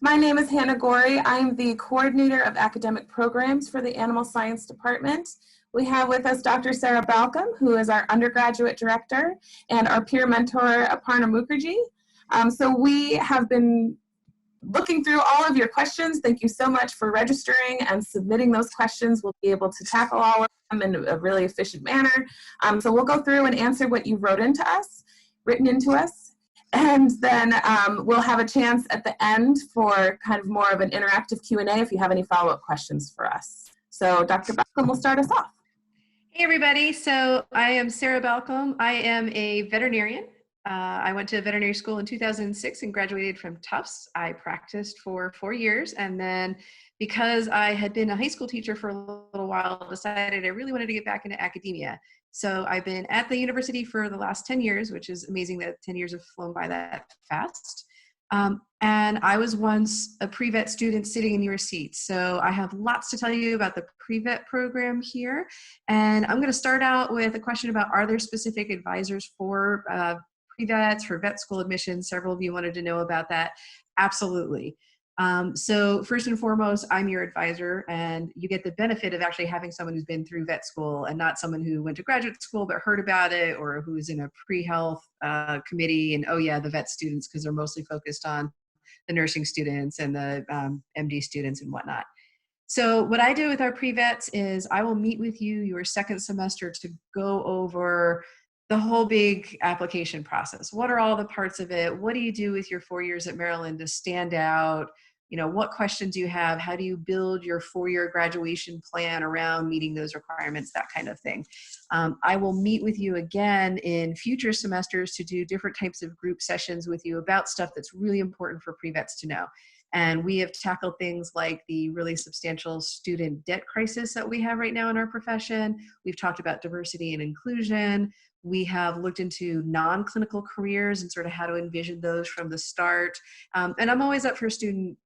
My name is Hannah Gorey. I'm the coordinator of academic programs for the Animal Science Department. We have with us Dr. Sarah Balcom, who is our undergraduate director, and our peer mentor, Aparna Mukherjee. So we have been looking through all of your questions. Thank you so much for registering and submitting those questions. We'll be able to tackle all of them in a really efficient manner. So we'll go through and answer what you written into us. And then we'll have a chance at the end for kind of more of an interactive Q&A if you have any follow-up questions for us. So Dr. Balcom will start us off. Hey everybody, so I am Sarah Balcom. I am a veterinarian. I went to veterinary school in 2006 and graduated from Tufts. I practiced for 4 years, and then because I had been a high school teacher for a little while, decided I really wanted to get back into academia. So I've been at the university for the last 10 years, which is amazing that 10 years have flown by that fast. And I was once a PreVet student sitting in your seat. So I have lots to tell you about the PreVet program here. And I'm going to start out with a question about, are there specific advisors for PreVets, for vet school admissions? Several of you wanted to know about that. Absolutely. So first and foremost, I'm your advisor, and you get the benefit of actually having someone who's been through vet school and not someone who went to graduate school but heard about it, or who's in a pre-health committee and, oh yeah, the vet students, because they're mostly focused on the nursing students and the MD students and whatnot. So what I do with our pre-vets is I will meet with you your second semester to go over the whole big application process. What are all the parts of it? What do you do with your 4 years at Maryland to stand out? You know, what questions do you have? How do you build your 4-year graduation plan around meeting those requirements, that kind of thing. I will meet with you again in future semesters to do different types of group sessions with you about stuff that's really important for pre-vets to know. And we have tackled things like the really substantial student debt crisis that we have right now in our profession. We've talked about diversity and inclusion. We have looked into non-clinical careers and sort of how to envision those from the start. And I'm always up for student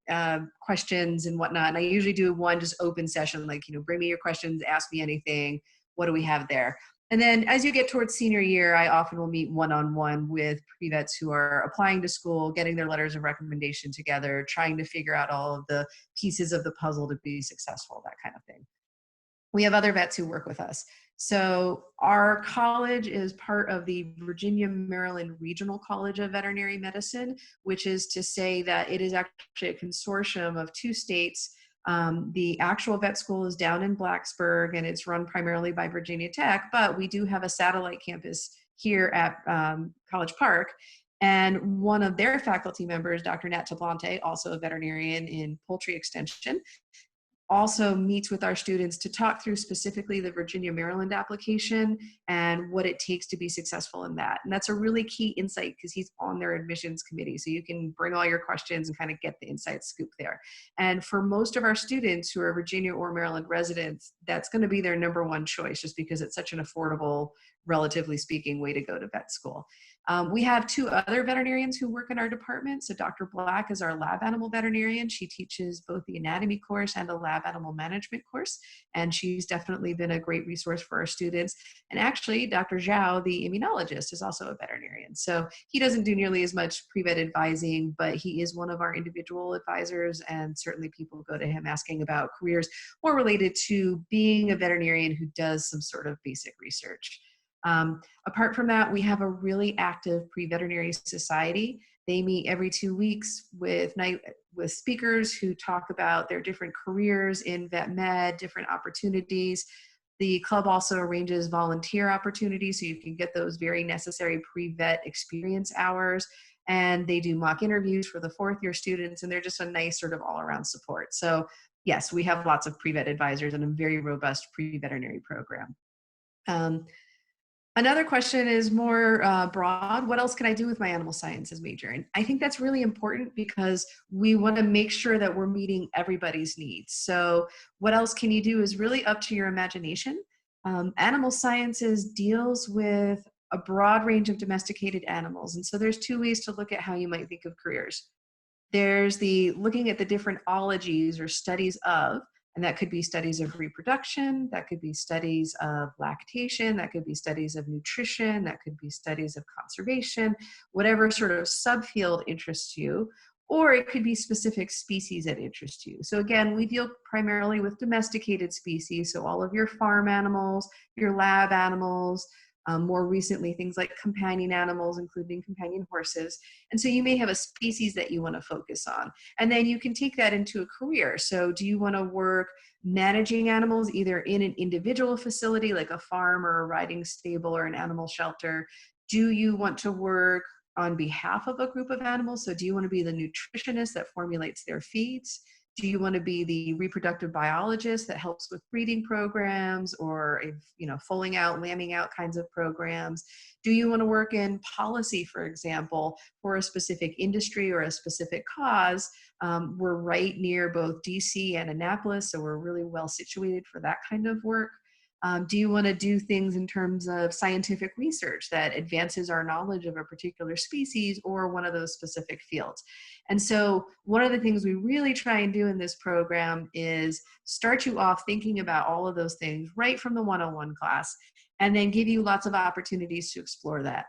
questions and whatnot. And I usually do one just open session, like, bring me your questions, ask me anything. What do we have there? And then as you get towards senior year, I often will meet one-on-one with pre-vets who are applying to school, getting their letters of recommendation together, trying to figure out all of the pieces of the puzzle to be successful, that kind of thing. We have other vets who work with us. So our college is part of the Virginia-Maryland Regional College of Veterinary Medicine, which is to say that it is actually a consortium of 2 states. The actual vet school is down in Blacksburg, and it's run primarily by Virginia Tech, but we do have a satellite campus here at College Park. And one of their faculty members, Dr. Nat Tablante, also a veterinarian in poultry extension, also meets with our students to talk through specifically the Virginia-Maryland application and what it takes to be successful in that. And that's a really key insight because he's on their admissions committee. So you can bring all your questions and kind of get the inside scoop there. And for most of our students who are Virginia or Maryland residents, that's going to be their #1 choice just because it's such an affordable, relatively speaking, way to go to vet school. We have 2 other veterinarians who work in our department. So Dr. Black is our lab animal veterinarian. She teaches both the anatomy course and a lab animal management course. And she's definitely been a great resource for our students. And actually, Dr. Zhao, the immunologist, is also a veterinarian. So he doesn't do nearly as much pre-vet advising, but he is one of our individual advisors. And certainly people go to him asking about careers more related to being a veterinarian who does some sort of basic research. Apart from that, we have a really active pre-veterinary society. They meet every 2 weeks with speakers who talk about their different careers in vet med, different opportunities. The club also arranges volunteer opportunities, so you can get those very necessary pre-vet experience hours. And they do mock interviews for the 4th-year students, and they're just a nice sort of all-around support. So yes, we have lots of pre-vet advisors and a very robust pre-veterinary program. Another question is more broad. What else can I do with my animal sciences major? And I think that's really important because we want to make sure that we're meeting everybody's needs. So what else can you do is really up to your imagination. Animal sciences deals with a broad range of domesticated animals. And so there's 2 ways to look at how you might think of careers. There's the looking at the different ologies or studies of, and that could be studies of reproduction, that could be studies of lactation, that could be studies of nutrition, that could be studies of conservation, whatever sort of subfield interests you. or it could be specific species that interest you. So again, we deal primarily with domesticated species, so all of your farm animals, your lab animals, more recently things like companion animals, including companion horses. And so you may have a species that you want to focus on, and then you can take that into a career. So do you want to work managing animals either in an individual facility like a farm or a riding stable or an animal shelter? Do you want to work on behalf of a group of animals? So do you want to be the nutritionist that formulates their feeds? Do you want to be the reproductive biologist that helps with breeding programs, or foaling out, lambing out kinds of programs? Do you want to work in policy, for example, for a specific industry or a specific cause? We're right near both DC and Annapolis, so we're really well situated for that kind of work. Do you want to do things in terms of scientific research that advances our knowledge of a particular species or one of those specific fields? And so one of the things we really try and do in this program is start you off thinking about all of those things right from the 101 class, and then give you lots of opportunities to explore that.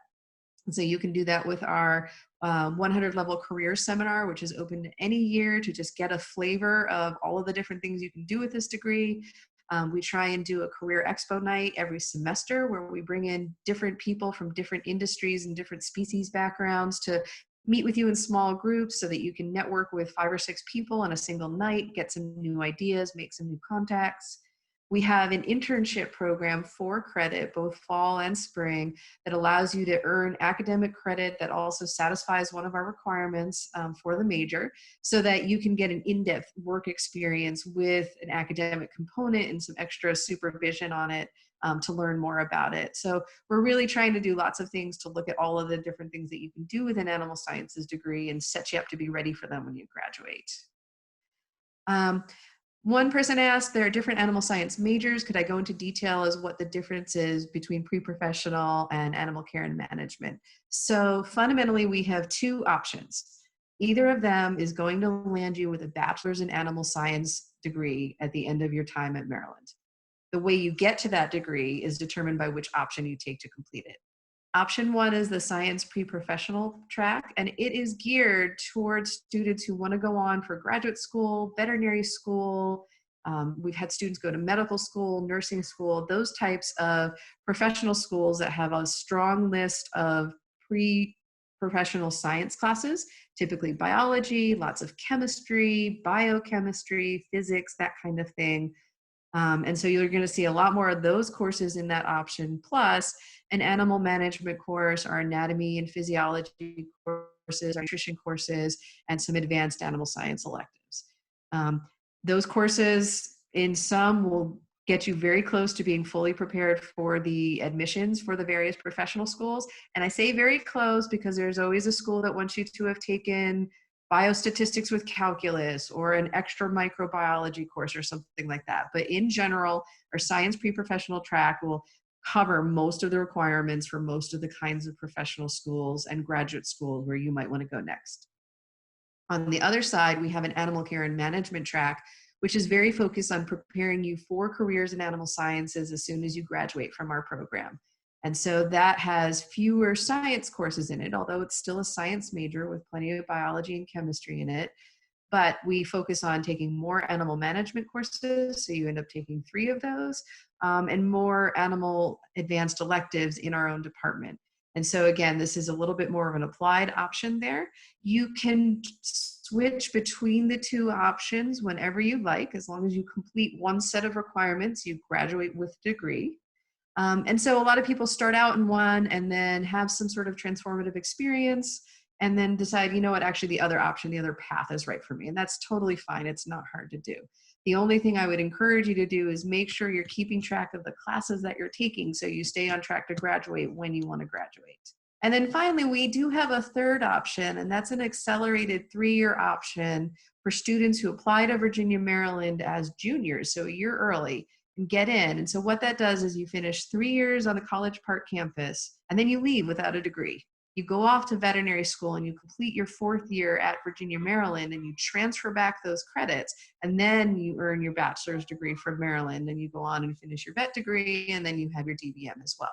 And so you can do that with our 100 level career seminar, which is open to any year to just get a flavor of all of the different things you can do with this degree. We try and do a career expo night every semester where we bring in different people from different industries and different species backgrounds to meet with you in small groups so that you can network with 5 or 6 people on a single night, get some new ideas, make some new contacts. We have an internship program for credit, both fall and spring, that allows you to earn academic credit that also satisfies one of our requirements for the major, so that you can get an in-depth work experience with an academic component and some extra supervision on it to learn more about it. So we're really trying to do lots of things to look at all of the different things that you can do with an animal sciences degree and set you up to be ready for them when you graduate. One person asked, there are different animal science majors. Could I go into detail as what the difference is between pre-professional and animal care and management? So fundamentally, we have 2 options. Either of them is going to land you with a bachelor's in animal science degree at the end of your time at Maryland. The way you get to that degree is determined by which option you take to complete it. Option 1 is the science pre-professional track, and it is geared towards students who want to go on for graduate school, veterinary school. We've had students go to medical school, nursing school, those types of professional schools that have a strong list of pre-professional science classes, typically biology, lots of chemistry, biochemistry, physics, that kind of thing. And so you're going to see a lot more of those courses in that option, plus an animal management course, our anatomy and physiology courses, our nutrition courses, and some advanced animal science electives. Those courses, in some, will get you very close to being fully prepared for the admissions for the various professional schools. And I say very close because there's always a school that wants you to have taken biostatistics with calculus or an extra microbiology course or something like that. But in general, our science pre-professional track will cover most of the requirements for most of the kinds of professional schools and graduate schools where you might want to go next. On the other side, we have an animal care and management track, which is very focused on preparing you for careers in animal sciences as soon as you graduate from our program. And so that has fewer science courses in it, although it's still a science major with plenty of biology and chemistry in it. But we focus on taking more animal management courses, so you end up taking 3 of those, and more animal advanced electives in our own department. And so again, this is a little bit more of an applied option there. You can switch between the 2 options whenever you like, as long as you complete one set of requirements, you graduate with a degree. And so a lot of people start out in one and then have some sort of transformative experience and then decide, you know what, actually the other option, the other path is right for me. And that's totally fine. It's not hard to do. The only thing I would encourage you to do is make sure you're keeping track of the classes that you're taking so you stay on track to graduate when you want to graduate. And then finally, we do have a 3rd option, and that's an accelerated 3-year option for students who apply to Virginia, Maryland as juniors, so a year early, and get in. And so what that does is you finish 3 years on the College Park campus, and then you leave without a degree. You go off to veterinary school and you complete your 4th year at Virginia, Maryland, and you transfer back those credits, and then you earn your bachelor's degree from Maryland, and you go on and finish your vet degree, and then you have your DVM as well.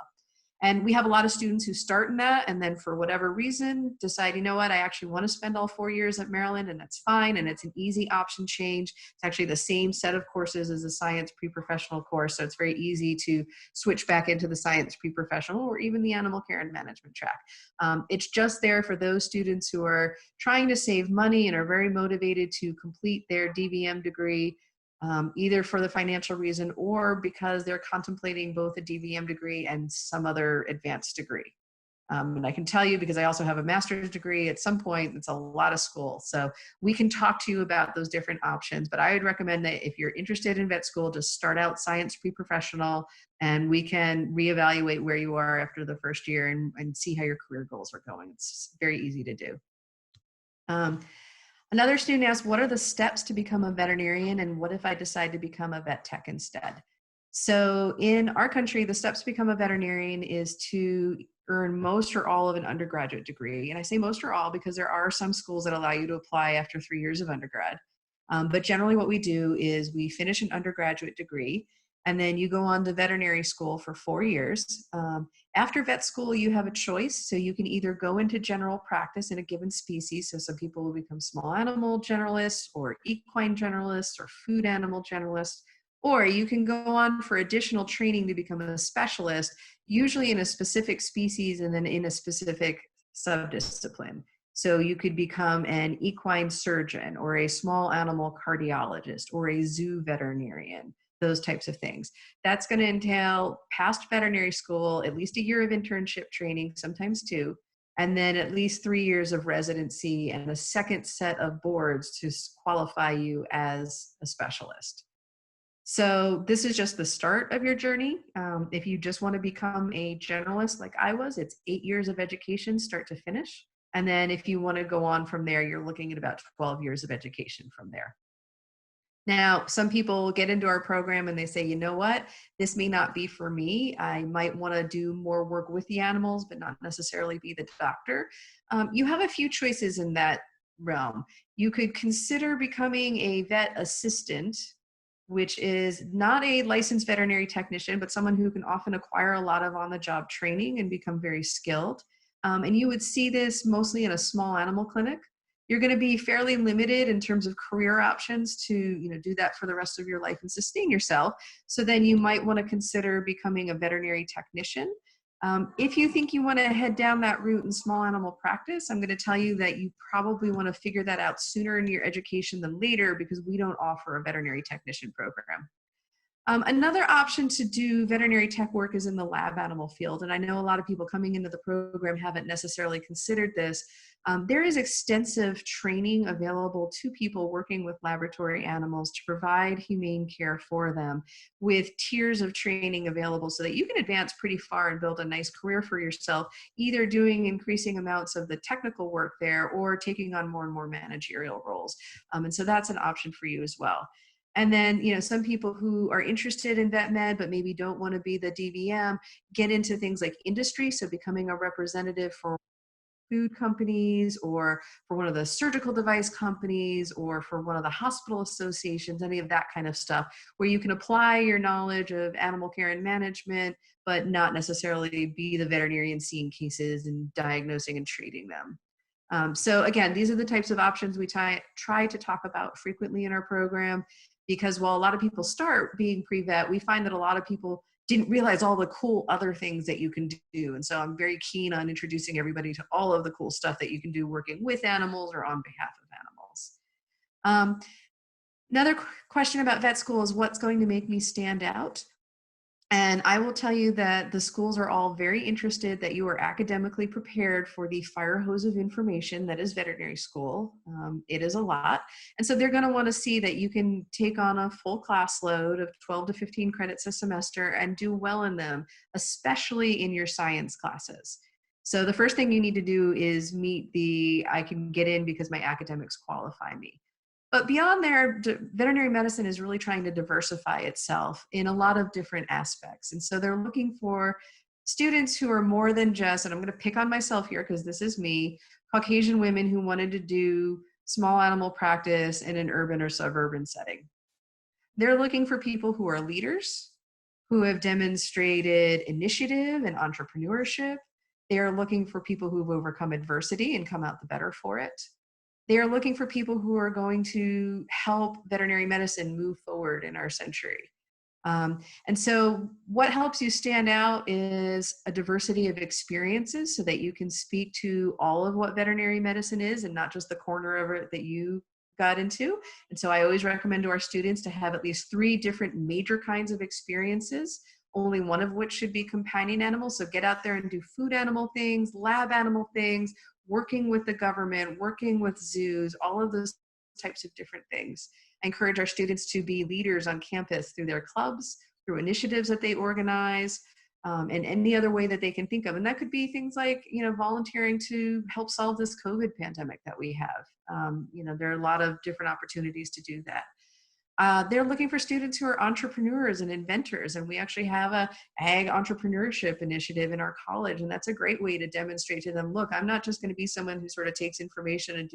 And we have a lot of students who start in that and then for whatever reason decide, you know what, I actually want to spend all 4 years at Maryland, and that's fine. And it's an easy option change. It's actually the same set of courses as a science pre-professional course. So it's very easy to switch back into the science pre-professional or even the animal care and management track. It's just there for those students who are trying to save money and are very motivated to complete their DVM degree, either for the financial reason or because they're contemplating both a DVM degree and some other advanced degree. And I can tell you, because I also have a master's degree, at some point, it's a lot of school. So we can talk to you about those different options, but I would recommend that if you're interested in vet school, just start out science pre-professional, and we can reevaluate where you are after the first year and see how your career goals are going. It's very easy to do. Another student asked, what are the steps to become a veterinarian, and what if I decide to become a vet tech instead? So in our country, the steps to become a veterinarian is to earn most or all of an undergraduate degree. And I say most or all because there are some schools that allow you to apply after 3 years of undergrad. But generally what we do is we finish an undergraduate degree, and then you go on to veterinary school for 4 years. After vet school, you have a choice. So you can either go into general practice in a given species. So some people will become small animal generalists or equine generalists or food animal generalists, or you can go on for additional training to become a specialist, usually in a specific species and then in a specific subdiscipline. So you could become an equine surgeon or a small animal cardiologist or a zoo veterinarian, those types of things. That's going to entail past veterinary school, at least a year of internship training, sometimes 2, and then at least 3 years of residency and a second set of boards to qualify you as a specialist. So this is just the start of your journey. If you just want to become a generalist like I was, it's 8 years of education, start to finish. And then if you want to go on from there, you're looking at about 12 years of education from there. Now, some people get into our program and they say, you know what, this may not be for me. I might want to do more work with the animals, but not necessarily be the doctor. You have a few choices in that realm. You could consider becoming a vet assistant, which is not a licensed veterinary technician, but someone who can often acquire a lot of on-the-job training and become very skilled. And you would see this mostly in a small animal clinic. You're going to be fairly limited in terms of career options to, do that for the rest of your life and sustain yourself. So then you might want to consider becoming a veterinary technician. If you think you want to head down that route in small animal practice, I'm going to tell you that you probably want to figure that out sooner in your education than later, because we don't offer a veterinary technician program. Another option to do veterinary tech work is in the lab animal field. And I know a lot of people coming into the program haven't necessarily considered this. There is extensive training available to people working with laboratory animals to provide humane care for them, with tiers of training available so that you can advance pretty far and build a nice career for yourself, either doing increasing amounts of the technical work there or taking on more and more managerial roles. And so that's an option for you as well. And then, some people who are interested in vet med, but maybe don't want to be the DVM, get into things like industry. So becoming a representative for food companies or for one of the surgical device companies or for one of the hospital associations, any of that kind of stuff, where you can apply your knowledge of animal care and management, but not necessarily be the veterinarian seeing cases and diagnosing and treating them. So again, these are the types of options we try to talk about frequently in our program, because while a lot of people start being pre-vet, we find that a lot of people didn't realize all the cool other things that you can do. And so I'm very keen on introducing everybody to all of the cool stuff that you can do working with animals or on behalf of animals. Another question about vet school is what's going to make me stand out? And I will tell you that the schools are all very interested that you are academically prepared for the fire hose of information that is veterinary school. It is a lot. And so they're going to want to see that you can take on a full class load of 12 to 15 credits a semester and do well in them, especially in your science classes. So the first thing you need to do is meet I can get in because my academics qualify me. But beyond there, veterinary medicine is really trying to diversify itself in a lot of different aspects. And so they're looking for students who are more than just, and I'm going to pick on myself here because this is me, Caucasian women who wanted to do small animal practice in an urban or suburban setting. They're looking for people who are leaders, who have demonstrated initiative and entrepreneurship. They are looking for people who've overcome adversity and come out the better for it. They are looking for people who are going to help veterinary medicine move forward in our century. And so what helps you stand out is a diversity of experiences so that you can speak to all of what veterinary medicine is and not just the corner of it that you got into. And so I always recommend to our students to have at least 3 different major kinds of experiences, only one of which should be companion animals. So get out there and do food animal things, lab animal things, working with the government, working with zoos, all of those types of different things. I encourage our students to be leaders on campus through their clubs, through initiatives that they organize, and any other way that they can think of. And that could be things like, volunteering to help solve this COVID pandemic that we have. There are a lot of different opportunities to do that. They're looking for students who are entrepreneurs and inventors, and we actually have a ag entrepreneurship initiative in our college, and that's a great way to demonstrate to them, look, I'm not just going to be someone who sort of takes information and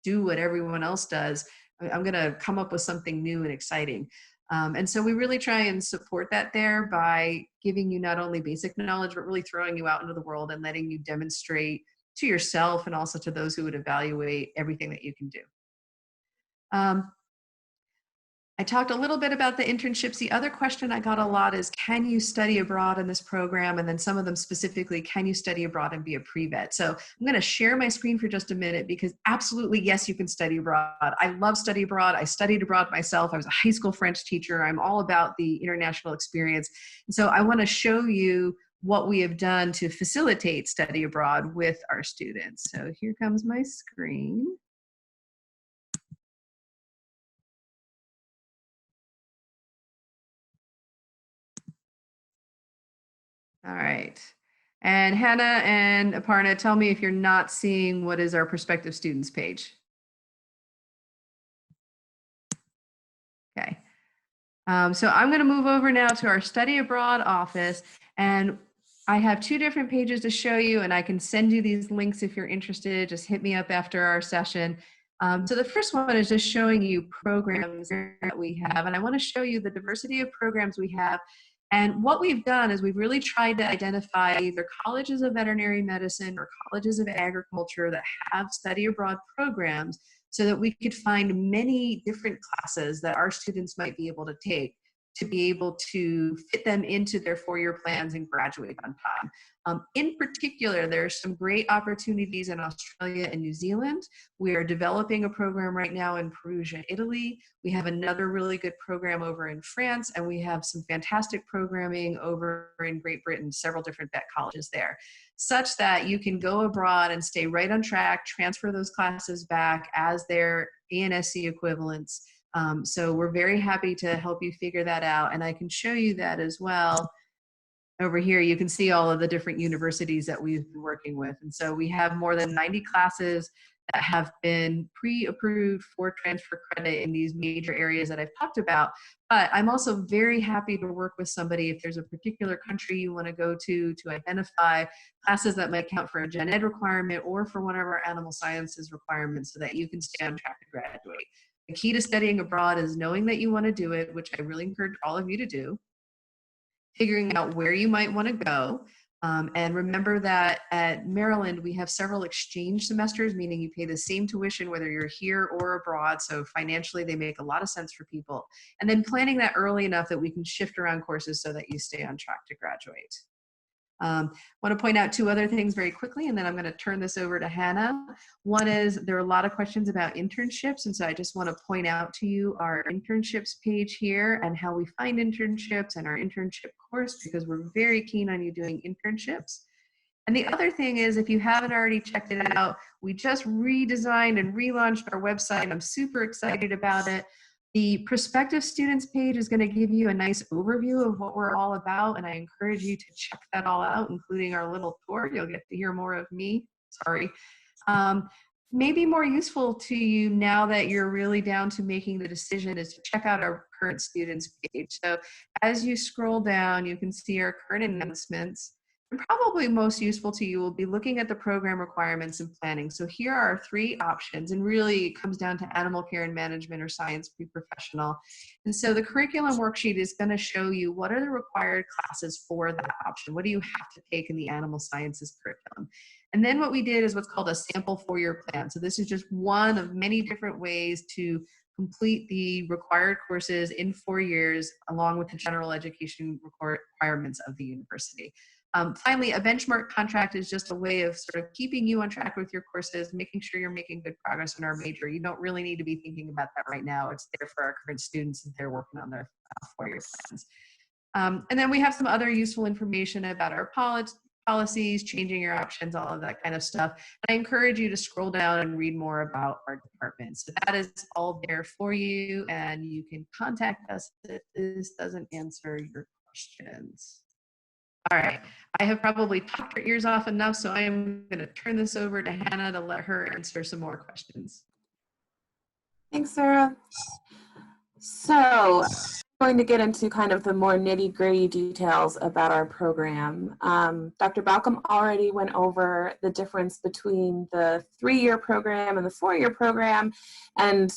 do what everyone else does. I'm going to come up with something new and exciting. And so we really try and support that there by giving you not only basic knowledge, but really throwing you out into the world and letting you demonstrate to yourself and also to those who would evaluate everything that you can do. I talked a little bit about the internships. The other question I got a lot is, can you study abroad in this program? And then some of them specifically, can you study abroad and be a pre-vet? So I'm going to share my screen for just a minute because absolutely, yes, you can study abroad. I love study abroad. I studied abroad myself. I was a high school French teacher. I'm all about the international experience. And so I want to show you what we have done to facilitate study abroad with our students. So here comes my screen. All right. And Hannah and Aparna, tell me if you're not seeing what is our prospective students page. Okay. So I'm going to move over now to our study abroad office, and I have 2 different pages to show you, and I can send you these links if you're interested. Just hit me up after our session. So the first one is just showing you programs that we have, and I want to show you the diversity of programs we have. And what we've done is we've really tried to identify either colleges of veterinary medicine or colleges of agriculture that have study abroad programs so that we could find many different classes that our students might be able to take to be able to fit them into their 4-year plans and graduate on time. In particular, there's some great opportunities in Australia and New Zealand. We are developing a program right now in Perugia, Italy. We have another really good program over in France, and we have some fantastic programming over in Great Britain, several different vet colleges there, such that you can go abroad and stay right on track, transfer those classes back as their ANSC equivalents. So we're very happy to help you figure that out. And I can show you that as well. Over here, you can see all of the different universities that we've been working with. And so we have more than 90 classes that have been pre-approved for transfer credit in these major areas that I've talked about. But I'm also very happy to work with somebody if there's a particular country you want to go to identify classes that might count for a gen ed requirement or for one of our animal sciences requirements so that you can stay on track to graduate. The key to studying abroad is knowing that you want to do it, which I really encourage all of you to do, figuring out where you might want to go. And remember that at Maryland, we have several exchange semesters, meaning you pay the same tuition whether you're here or abroad. So financially, they make a lot of sense for people. And then planning that early enough that we can shift around courses so that you stay on track to graduate. I want to point out 2 other things very quickly, and then I'm going to turn this over to Hannah. One is there are a lot of questions about internships, and so I just want to point out to you our internships page here and how we find internships and our internship course, because we're very keen on you doing internships. And the other thing is, if you haven't already checked it out, we just redesigned and relaunched our website. I'm super excited about it. The prospective students page is going to give you a nice overview of what we're all about, and I encourage you to check that all out, including our little tour. You'll get to hear more of me. Sorry. Maybe more useful to you now that you're really down to making the decision is to check out our current students page. So as you scroll down, you can see our current announcements. And probably most useful to you will be looking at the program requirements and planning. So here are 3 options, and really it comes down to animal care and management or science pre-professional. And so the curriculum worksheet is going to show you what are the required classes for that option. What do you have to take in the animal sciences curriculum? And then what we did is what's called a sample 4-year plan. So this is just one of many different ways to complete the required courses in 4 years, along with the general education requirements of the university. Finally, a benchmark contract is just a way of sort of keeping you on track with your courses, making sure you're making good progress in our major. You don't really need to be thinking about that right now. It's there for our current students as they're working on their 4-year plans. And then we have some other useful information about our policies, changing your options, all of that kind of stuff. And I encourage you to scroll down and read more about our department. So that is all there for you, and you can contact us if this doesn't answer your questions. All right, I have probably talked your ears off enough, so I am going to turn this over to Hannah to let her answer some more questions. Thanks, Sarah. So I'm going to get into kind of the more nitty-gritty details about our program. Dr. Balcom already went over the difference between the 3-year program and the 4-year program, and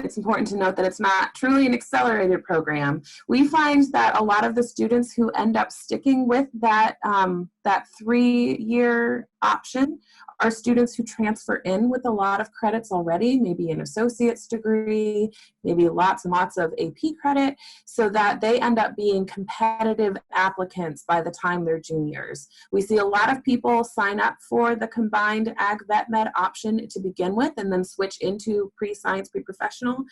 it's important to note that it's not truly an accelerated program. We find that a lot of the students who end up sticking with that 3-year option are students who transfer in with a lot of credits already, maybe an associate's degree, maybe lots and lots of AP credit, so that they end up being competitive applicants by the time they're juniors. We see a lot of people sign up for the combined Ag Vet Med option to begin with and then switch into pre-science, pre-professional,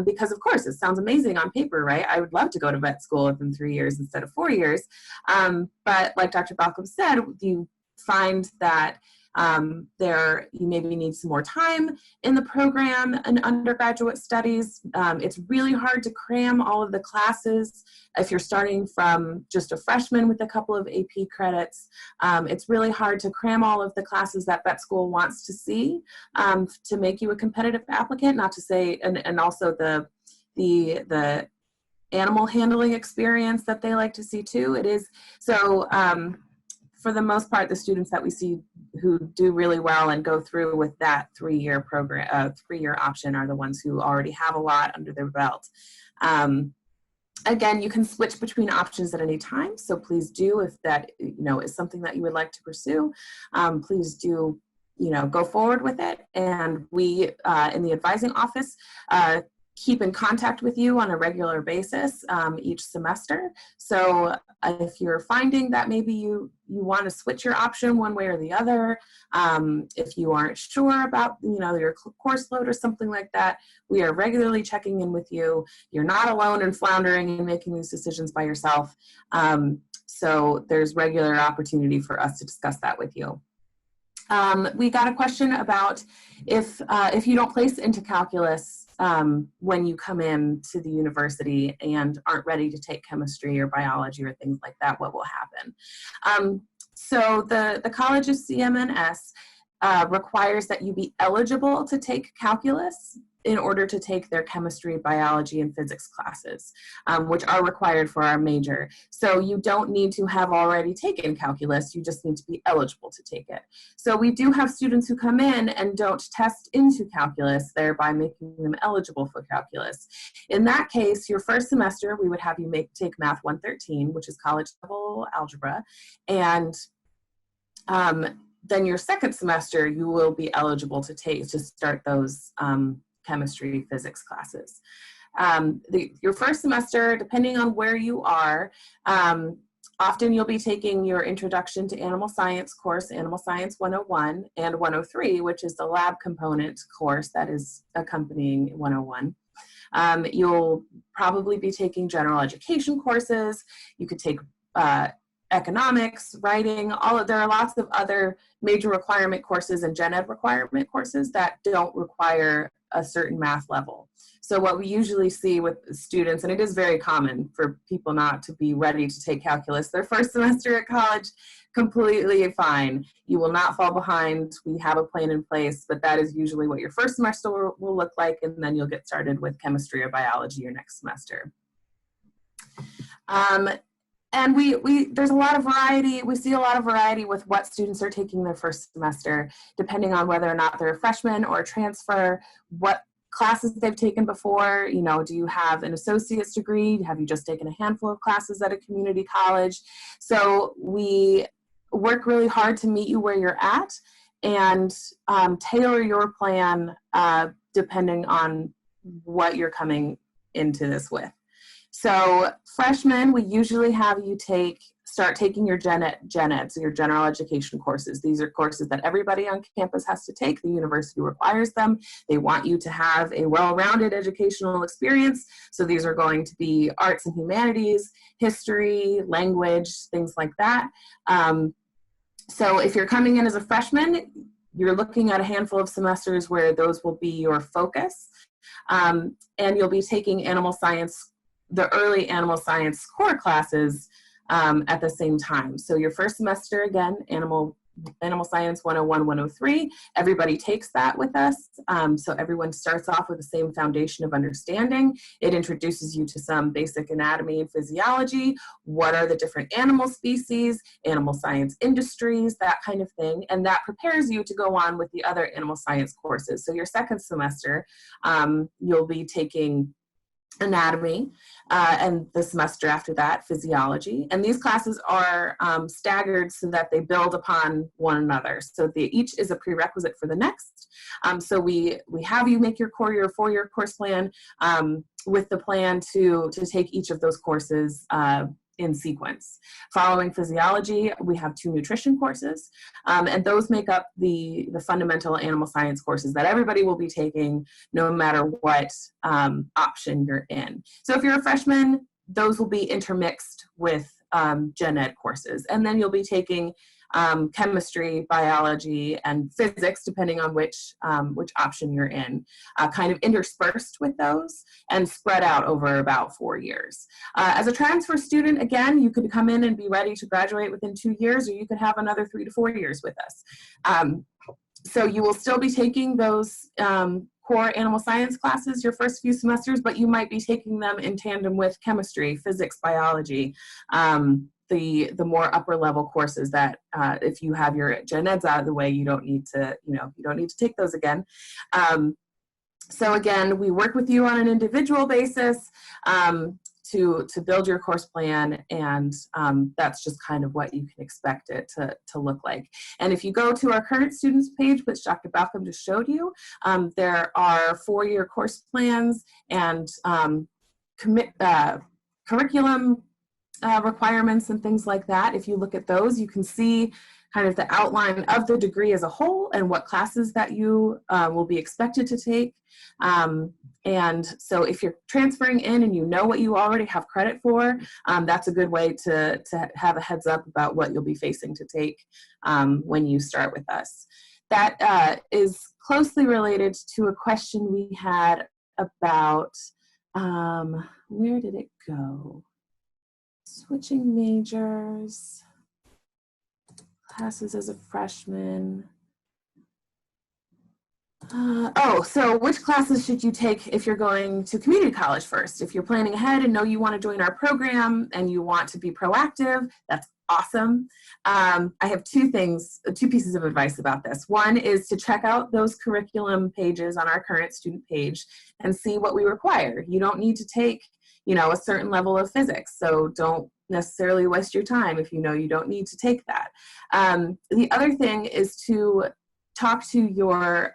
because of course it sounds amazing on paper, right? I would love to go to vet school within 3 years instead of 4 years. But like Dr. Balcom said, you find that you maybe need some more time in the program and undergraduate studies. It's really hard to cram all of the classes if you're starting from just a freshman with a couple of AP credits. It's really hard to cram all of the classes that vet school wants to see to make you a competitive applicant, not to say, and also the animal handling experience that they like to see too. It is so for the most part, the students that we see who do really well and go through with that 3-year program, 3-year option, are the ones who already have a lot under their belt. Again, you can switch between options at any time, so please do, if that is something that you would like to pursue, please do go forward with it. And we in the advising office keep in contact with you on a regular basis each semester. So if you're finding that maybe you want to switch your option one way or the other, if you aren't sure about your course load or something like that, we are regularly checking in with you. You're not alone and floundering and making these decisions by yourself. So there's regular opportunity for us to discuss that with you. We got a question about if you don't place into calculus when you come in to the university and aren't ready to take chemistry or biology or things like that, what will happen? So the College of CMNS requires that you be eligible to take calculus in order to take their chemistry, biology, and physics classes, which are required for our major. So you don't need to have already taken calculus, you just need to be eligible to take it. So we do have students who come in and don't test into calculus, thereby making them eligible for calculus. In that case, your first semester, we would have you take Math 113, which is college level algebra, and then your second semester, you will be eligible to start those chemistry, physics classes. Your first semester, depending on where you are, often you'll be taking your Introduction to Animal Science course, Animal Science 101 and 103, which is the lab component course that is accompanying 101. You'll probably be taking general education courses. You could take economics, writing, there are lots of other major requirement courses and gen ed requirement courses that don't require a certain math level. So what we usually see with students, and it is very common for people not to be ready to take calculus their first semester at college, completely fine. You will not fall behind. We have a plan in place, but that is usually what your first semester will look like, and then you'll get started with chemistry or biology your next semester. And there's a lot of variety. We see a lot of variety with what students are taking their first semester, depending on whether or not they're a freshman or a transfer, what classes they've taken before. You know, do you have an associate's degree? Have you just taken a handful of classes at a community college? So we work really hard to meet you where you're at and tailor your plan depending on what you're coming into this with. So freshmen, we usually have you start taking your gen ed, so your general education courses. These are courses that everybody on campus has to take. The university requires them. They want you to have a well-rounded educational experience. So these are going to be arts and humanities, history, language, things like that. So if you're coming in as a freshman, you're looking at a handful of semesters where those will be your focus. And you'll be taking animal science, the early animal science core classes at the same time. So your first semester, again, Animal Science 101, 103, everybody takes that with us. So everyone starts off with the same foundation of understanding. It introduces you to some basic anatomy and physiology. What are the different animal species, animal science industries, that kind of thing. And that prepares you to go on with the other animal science courses. So your second semester, you'll be taking anatomy, and the semester after that, physiology. And these classes are staggered so that they build upon one another. So each is a prerequisite for the next. So we have you make your 4-year course plan with the plan to take each of those courses in sequence. Following physiology, we have 2 nutrition courses, and those make up the fundamental animal science courses that everybody will be taking no matter what option you're in. So if you're a freshman, those will be intermixed with gen ed courses, and then you'll be taking chemistry, biology, and physics, depending on which option you're in, kind of interspersed with those and spread out over about 4 years. As a transfer student, again, you could come in and be ready to graduate within 2 years, or you could have another 3 to 4 years with us. So you will still be taking those core animal science classes your first few semesters, but you might be taking them in tandem with chemistry, physics, biology, the more upper level courses that if you have your gen eds out of the way, you don't need to take those again. So again, we work with you on an individual basis to build your course plan, and that's just kind of what you can expect it to look like. And if you go to our current students page, which Dr. Balcom just showed you, there are 4-year course plans and curriculum requirements and things like that. If you look at those, you can see kind of the outline of the degree as a whole and what classes that you will be expected to take. And so if you're transferring in and you know what you already have credit for, that's a good way to have a heads up about what you'll be facing to take when you start with us. That is closely related to a question we had about, where did it go? Switching majors, classes as a freshman. So which classes should you take if you're going to community college first? If you're planning ahead and know you want to join our program and you want to be proactive, that's awesome. I have 2 pieces of advice about this. One is to check out those curriculum pages on our current student page and see what we require. You don't need to take a certain level of physics. So don't necessarily waste your time if you know you don't need to take that. The other thing is to talk to your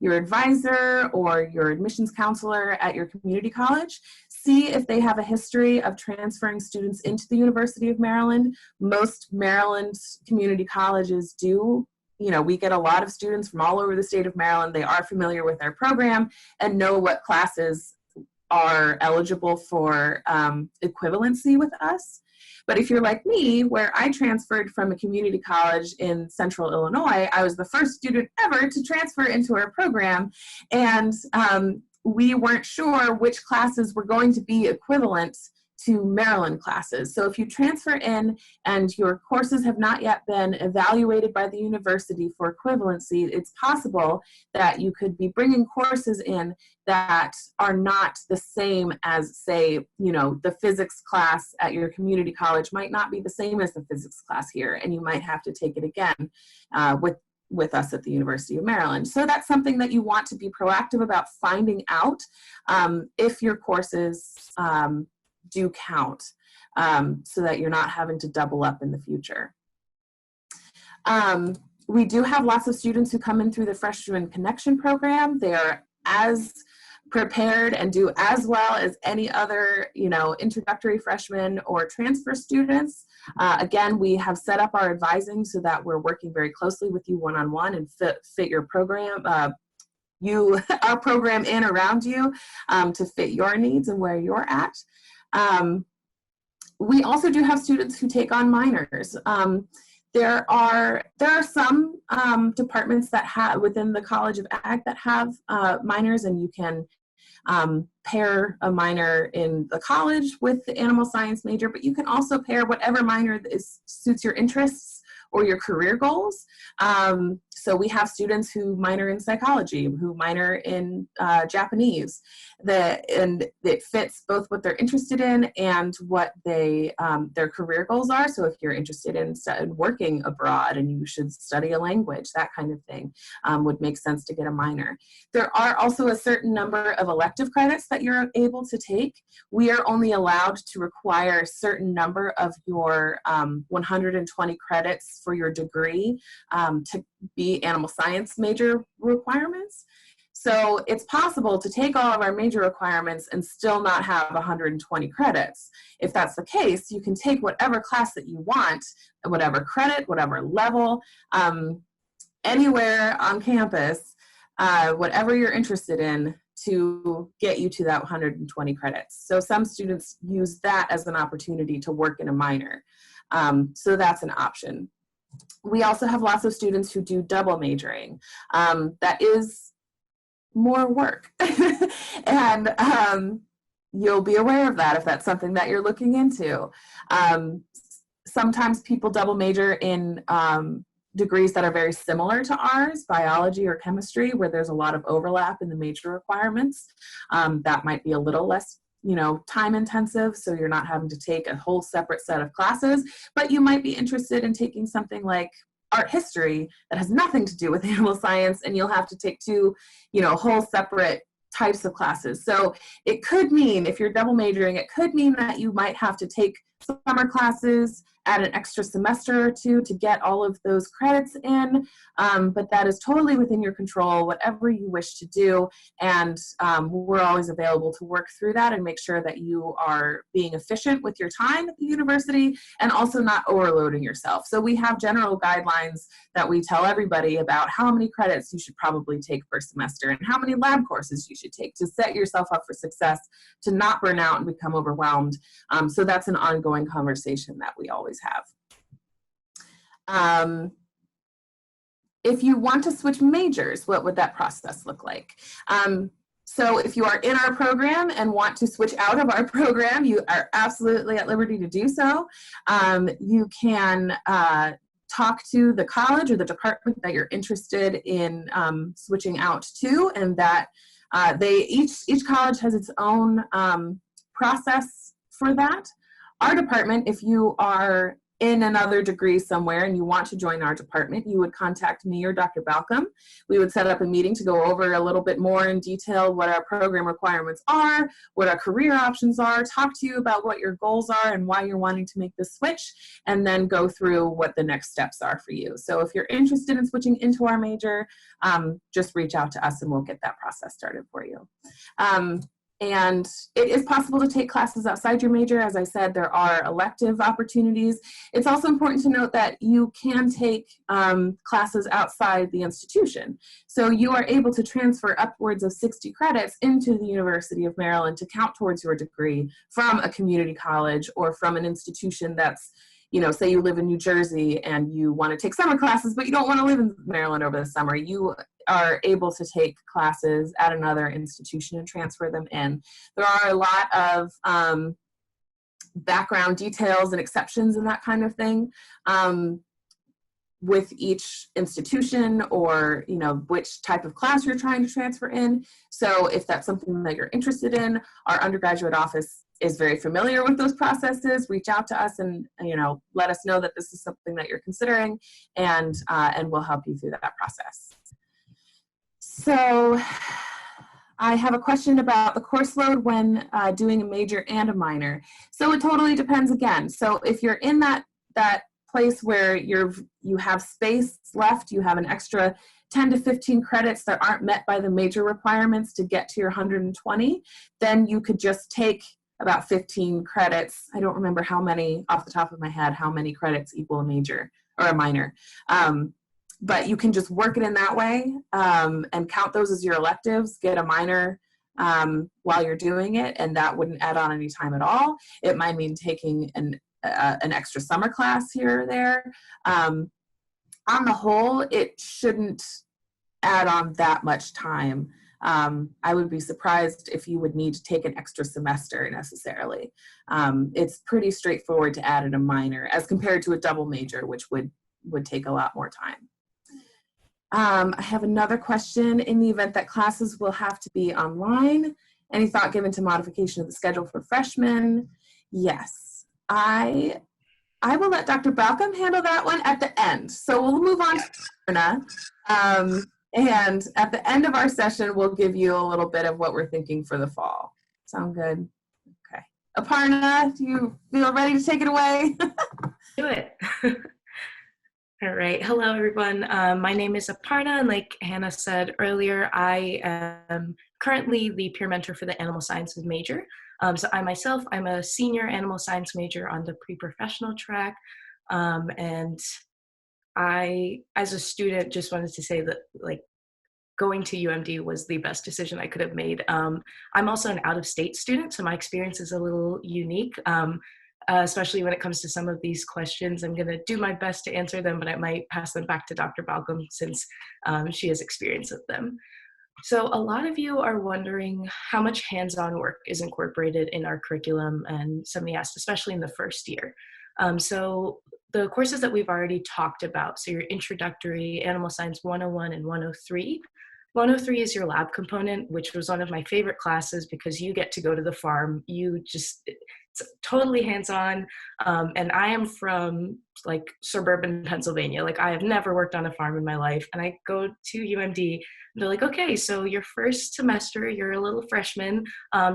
advisor or your admissions counselor at your community college. See if they have a history of transferring students into the University of Maryland. Most Maryland community colleges do. We get a lot of students from all over the state of Maryland. They are familiar with our program and know what classes are eligible for equivalency with us. But if you're like me, where I transferred from a community college in central Illinois, I was the first student ever to transfer into our program, and we weren't sure which classes were going to be equivalent to Maryland classes. So if you transfer in and your courses have not yet been evaluated by the university for equivalency, it's possible that you could be bringing courses in that are not the same as, say, you know, the physics class at your community college might not be the same as the physics class here, and you might have to take it again with us at the University of Maryland. So that's something that you want to be proactive about finding out if your courses do count, so that you're not having to double up in the future. We do have lots of students who come in through the Freshman Connection program. They are as prepared and do as well as any other, you know, introductory freshmen or transfer students. Again, we have set up our advising so that we're working very closely with you one-on-one and fit your program, our program in around you to fit your needs and where you're at. We also do have students who take on minors. There are some departments that have within the College of Ag that have minors, and you can pair a minor in the college with the animal science major, but you can also pair whatever minor suits your interests or your career goals. So we have students who minor in psychology, who minor in Japanese, and it fits both what they're interested in and what their career goals are. So if you're interested in working abroad and you should study a language, that kind of thing would make sense to get a minor. There are also a certain number of elective credits that you're able to take. We are only allowed to require a certain number of your 120 credits for your degree to be animal science major requirements. So it's possible to take all of our major requirements and still not have 120 credits. If that's the case, you can take whatever class that you want, whatever credit, whatever level, anywhere on campus, whatever you're interested in to get you to that 120 credits. So some students use that as an opportunity to work in a minor. So that's an option. We also have lots of students who do double majoring. That is more work. And you'll be aware of that if that's something that you're looking into. Sometimes people double major in degrees that are very similar to ours, biology or chemistry, where there's a lot of overlap in the major requirements. That might be a little less, you know, time intensive, so you're not having to take a whole separate set of classes, but you might be interested in taking something like art history that has nothing to do with animal science, and you'll have to take two, you know, whole separate types of classes. So it could mean, if you're double majoring, it could mean that you might have to take summer classes, add an extra semester or two to get all of those credits in, but that is totally within your control, whatever you wish to do, and we're always available to work through that and make sure that you are being efficient with your time at the university and also not overloading yourself. So we have general guidelines that we tell everybody about how many credits you should probably take per semester and how many lab courses you should take to set yourself up for success, to not burn out and become overwhelmed. So that's an ongoing conversation that we always have. If you want to switch majors, what would that process look like? So if you are in our program and want to switch out of our program, you are absolutely at liberty to do so. You can talk to the college or the department that you're interested in switching out to, and that each college has its own process for that. Our department, if you are in another degree somewhere and you want to join our department, you would contact me or Dr. Balcom. We would set up a meeting to go over a little bit more in detail what our program requirements are, what our career options are, talk to you about what your goals are and why you're wanting to make the switch, and then go through what the next steps are for you. So if you're interested in switching into our major, just reach out to us and we'll get that process started for you. And it is possible to take classes outside your major. As I said, there are elective opportunities. It's also important to note that you can take classes outside the institution. So you are able to transfer upwards of 60 credits into the University of Maryland to count towards your degree from a community college or from an institution that's, you know, say you live in New Jersey and you want to take summer classes, but you don't want to live in Maryland over the summer. You are able to take classes at another institution and transfer them in. There are a lot of background details and exceptions and that kind of thing with each institution, or which type of class you're trying to transfer in. So if that's something that you're interested in, our undergraduate office is very familiar with those processes. Reach out to us and let us know that this is something that you're considering, and we'll help you through that process. So I have a question about the course load when doing a major and a minor. So it totally depends again. So if you're in that place where you have space left, you have an extra 10 to 15 credits that aren't met by the major requirements to get to your 120, then you could just take about 15 credits. I don't remember how many off the top of my head, how many credits equal a major or a minor. But you can just work it in that way and count those as your electives, get a minor while you're doing it, and that wouldn't add on any time at all. It might mean taking an extra summer class here or there. On the whole, it shouldn't add on that much time. I would be surprised if you would need to take an extra semester necessarily. It's pretty straightforward to add in a minor as compared to a double major, which would take a lot more time. I have another question. In the event that classes will have to be online, any thought given to modification of the schedule for freshmen? Yes. I will let Dr. Balcom handle that one at the end. So we'll move on to Aparna. And at the end of our session, we'll give you a little bit of what we're thinking for the fall. Sound good? Okay. Aparna, do you feel ready to take it away? Do it. All right. Hello, everyone. My name is Aparna, and like Hannah said earlier, I am currently the peer mentor for the animal sciences major. So I'm a senior animal science major on the pre-professional track. And I, as a student, just wanted to say that going to UMD was the best decision I could have made. I'm also an out-of-state student, so my experience is a little unique, especially when it comes to some of these questions. I'm going to do my best to answer them, but I might pass them back to Dr. Balcom since she has experience with them. So a lot of you are wondering how much hands-on work is incorporated in our curriculum, and somebody asked, especially in the first year. So the courses that we've already talked about, so your introductory, Animal Science 101 and 103. 103 is your lab component, which was one of my favorite classes because you get to go to the farm. It's totally hands-on. And I am from suburban Pennsylvania. I have never worked on a farm in my life. And I go to UMD, and they're like, okay, so your first semester, you're a little freshman.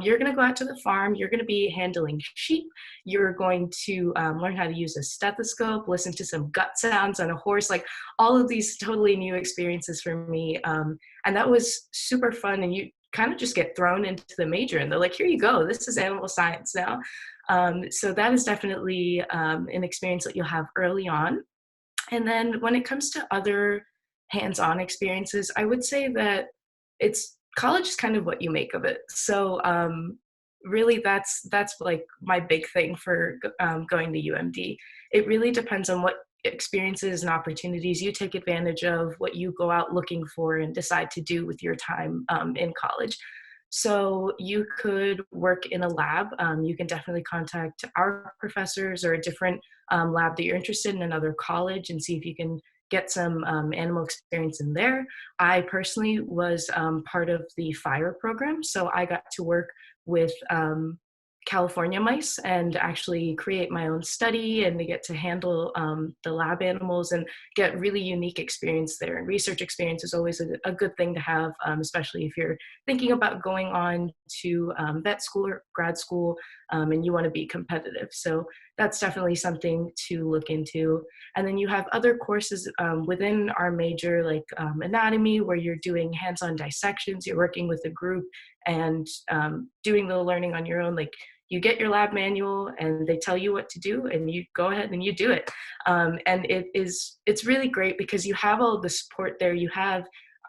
You're going to go out to the farm. You're going to be handling sheep. You're going to learn how to use a stethoscope, listen to some gut sounds on a horse, all of these totally new experiences for me. And that was super fun. And you kind of just get thrown into the major, and they're like, here you go. This is animal science now. So that is definitely an experience that you'll have early on. And then when it comes to other hands-on experiences, I would say that college is kind of what you make of it. So really that's my big thing for going to UMD. It really depends on what experiences and opportunities you take advantage of, what you go out looking for and decide to do with your time in college. So you could work in a lab. You can definitely contact our professors or a different lab that you're interested in another college and see if you can get some animal experience in there. I personally was part of the FIRE program, so I got to work with California mice and actually create my own study and to get to handle the lab animals and get really unique experience there. And research experience is always a good thing to have, especially if you're thinking about going on to vet school or grad school and you want to be competitive. So that's definitely something to look into. And then you have other courses within our major, like anatomy, where you're doing hands-on dissections, you're working with a group and doing the learning on your own. You get your lab manual and they tell you what to do and you go ahead and you do it. And it's really great because you have all the support there. You have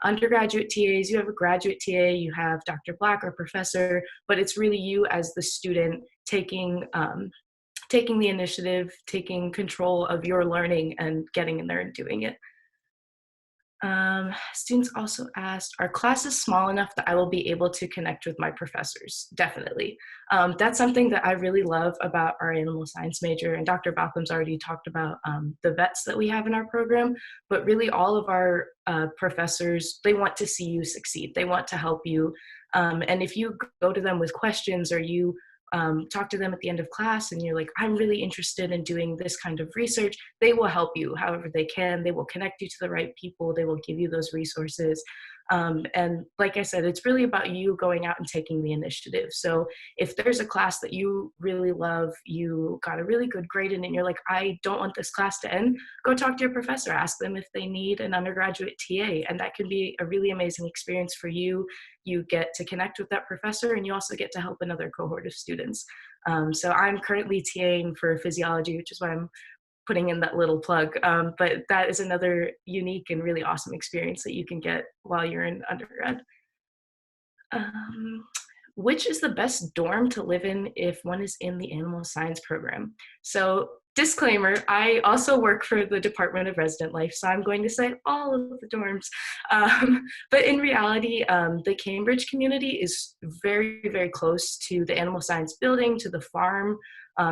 undergraduate TAs, you have a graduate TA, you have Dr. Black or professor, but it's really you as the student taking the initiative, taking control of your learning and getting in there and doing it. Students also asked, are classes small enough that I will be able to connect with my professors? Definitely. That's something that I really love about our animal science major, and Dr. Balcom's already talked about the vets that we have in our program, but really all of our professors, they want to see you succeed. They want to help you. And if you go to them with questions, or you talk to them at the end of class and you're like, I'm really interested in doing this kind of research, they will help you however they can. They will connect you to the right people. They will give you those resources. And like I said, it's really about you going out and taking the initiative. So if there's a class that you really love, you got a really good grade in, and you're like, I don't want this class to end, go talk to your professor, ask them if they need an undergraduate TA. And that can be a really amazing experience for you. You get to connect with that professor, and you also get to help another cohort of students. So I'm currently TAing for physiology, which is why I'm putting in that little plug. But that is another unique and really awesome experience that you can get while you're in undergrad. Which is the best dorm to live in if one is in the animal science program? So disclaimer, I also work for the Department of Resident Life, so I'm going to say all of the dorms. But in reality, the Cambridge community is very, very close to the animal science building, to the farm.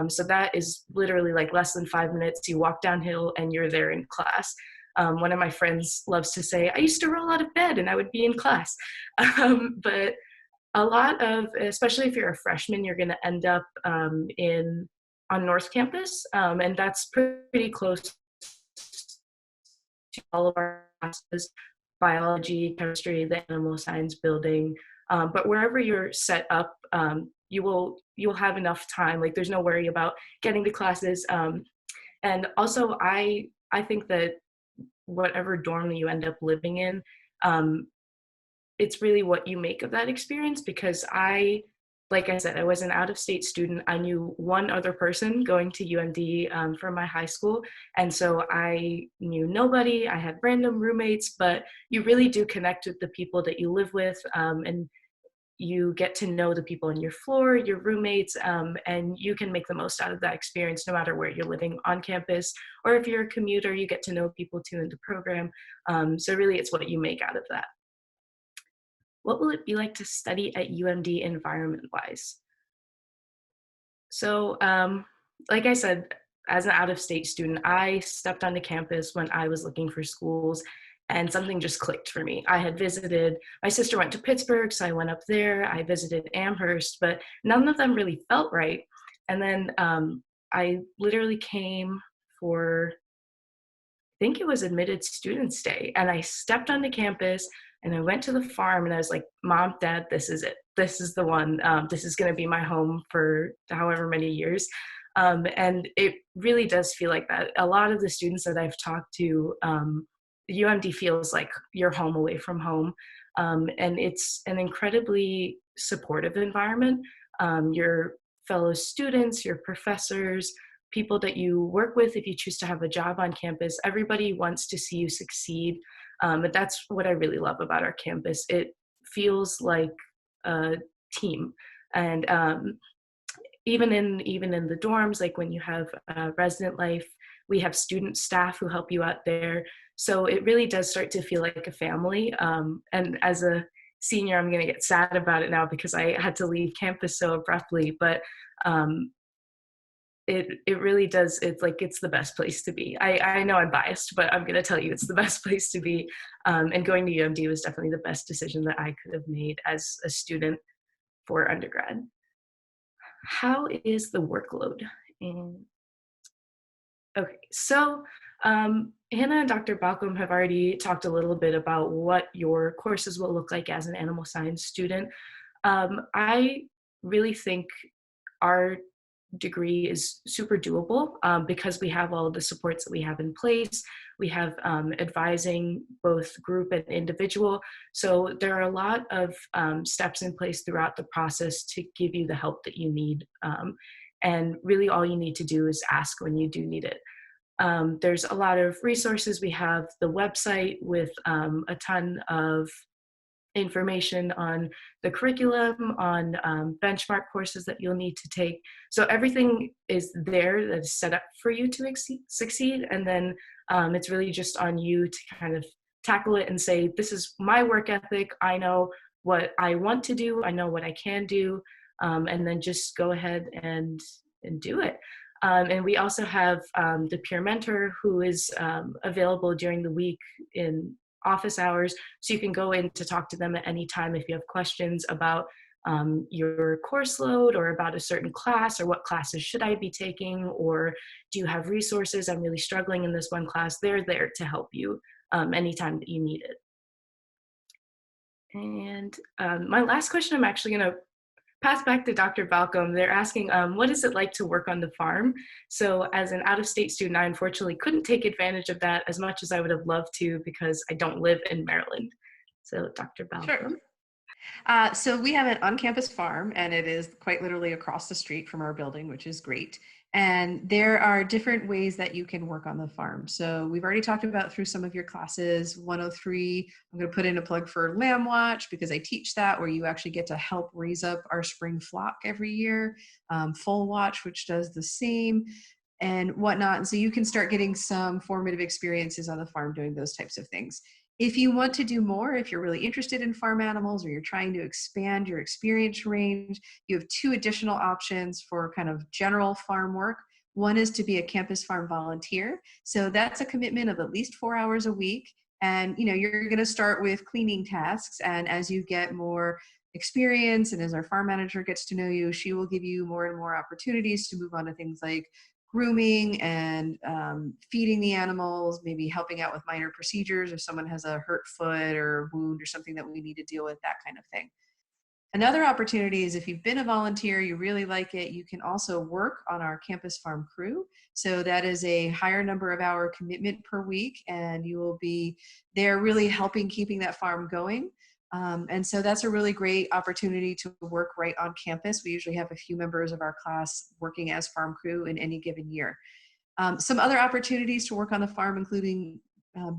So that is literally like less than 5 minutes. You walk downhill and you're there in class. One of my friends loves to say, I used to roll out of bed and I would be in class. But a lot of, especially if you're a freshman, you're going to end up on North Campus, and that's pretty close to all of our classes, biology, chemistry, the animal science building. But wherever you're set up, you'll have enough time. Like, there's no worry about getting to classes. And also, I think that whatever dorm you end up living in, it's really what you make of that experience, because like I said, I was an out-of-state student. I knew one other person going to UMD from my high school, and so I knew nobody. I had random roommates, but you really do connect with the people that you live with, and you get to know the people on your floor, your roommates, and you can make the most out of that experience no matter where you're living on campus, or if you're a commuter, you get to know people too in the program. So really, it's what you make out of that. What will it be like to study at UMD environment-wise? So, like I said, as an out-of-state student, I stepped onto campus when I was looking for schools, and something just clicked for me. I had visited, my sister went to Pittsburgh, so I went up there. I visited Amherst, but none of them really felt right. And then I literally came for, I think it was Admitted Students Day, and I stepped onto campus, and I went to the farm, and I was like, Mom, Dad, this is it. This is the one. This is going to be my home for however many years. And it really does feel like that. A lot of the students that I've talked to, UMD feels like your home away from home. And it's an incredibly supportive environment. Your fellow students, your professors, people that you work with, if you choose to have a job on campus, everybody wants to see you succeed. But that's what I really love about our campus. It feels like a team. And even in the dorms, like when you have resident life, we have student staff who help you out there. So it really does start to feel like a family. And as a senior, I'm going to get sad about it now because I had to leave campus so abruptly. But it really does, it's like, it's the best place to be. I know I'm biased, but I'm going to tell you it's the best place to be. And going to UMD was definitely the best decision that I could have made as a student for undergrad. How is the workload? Okay, so Hannah and Dr. Balcom have already talked a little bit about what your courses will look like as an animal science student. I really think our degree is super doable because we have all the supports that we have in place. We have advising both group and individual. So there are a lot of steps in place throughout the process to give you the help that you need. And really all you need to do is ask when you do need it. There's a lot of resources. We have the website with a ton of information on the curriculum, on benchmark courses that you'll need to take. So everything is there that's set up for you to succeed. And then it's really just on you to kind of tackle it and say, this is my work ethic. I know what I want to do. I know what I can do. And then just go ahead and do it. And we also have the peer mentor who is available during the week in office hours. So you can go in to talk to them at any time if you have questions about your course load or about a certain class, or what classes should I be taking, or do you have resources? I'm really struggling in this one class. They're there to help you anytime that you need it. And my last question, I'm actually going to pass back to Dr. Balcom. They're asking, what is it like to work on the farm? So as an out-of-state student, I unfortunately couldn't take advantage of that as much as I would have loved to, because I don't live in Maryland. So Dr. Balcom. Sure. So we have an on-campus farm, and it is quite literally across the street from our building, which is great. And there are different ways that you can work on the farm. So we've already talked about through some of your classes. 103, I'm going to put in a plug for Lamb Watch, because I teach that, where you actually get to help raise up our spring flock every year. Full Watch, which does the same, and whatnot. And so you can start getting some formative experiences on the farm doing those types of things. If you want to do more, if you're really interested in farm animals, or you're trying to expand your experience range, you have two additional options for kind of general farm work. One is to be a campus farm volunteer. So that's a commitment of at least 4 hours a week. And you're going to start with cleaning tasks. And as you get more experience, and as our farm manager gets to know you, she will give you more and more opportunities to move on to things like grooming and feeding the animals, maybe helping out with minor procedures if someone has a hurt foot or wound or something that we need to deal with, that kind of thing. Another opportunity is if you've been a volunteer, you really like it, you can also work on our campus farm crew. So that is a higher number of hour commitment per week, and you will be there really helping keeping that farm going. And so that's a really great opportunity to work right on campus. We usually have a few members of our class working as farm crew in any given year. Some other opportunities to work on the farm, including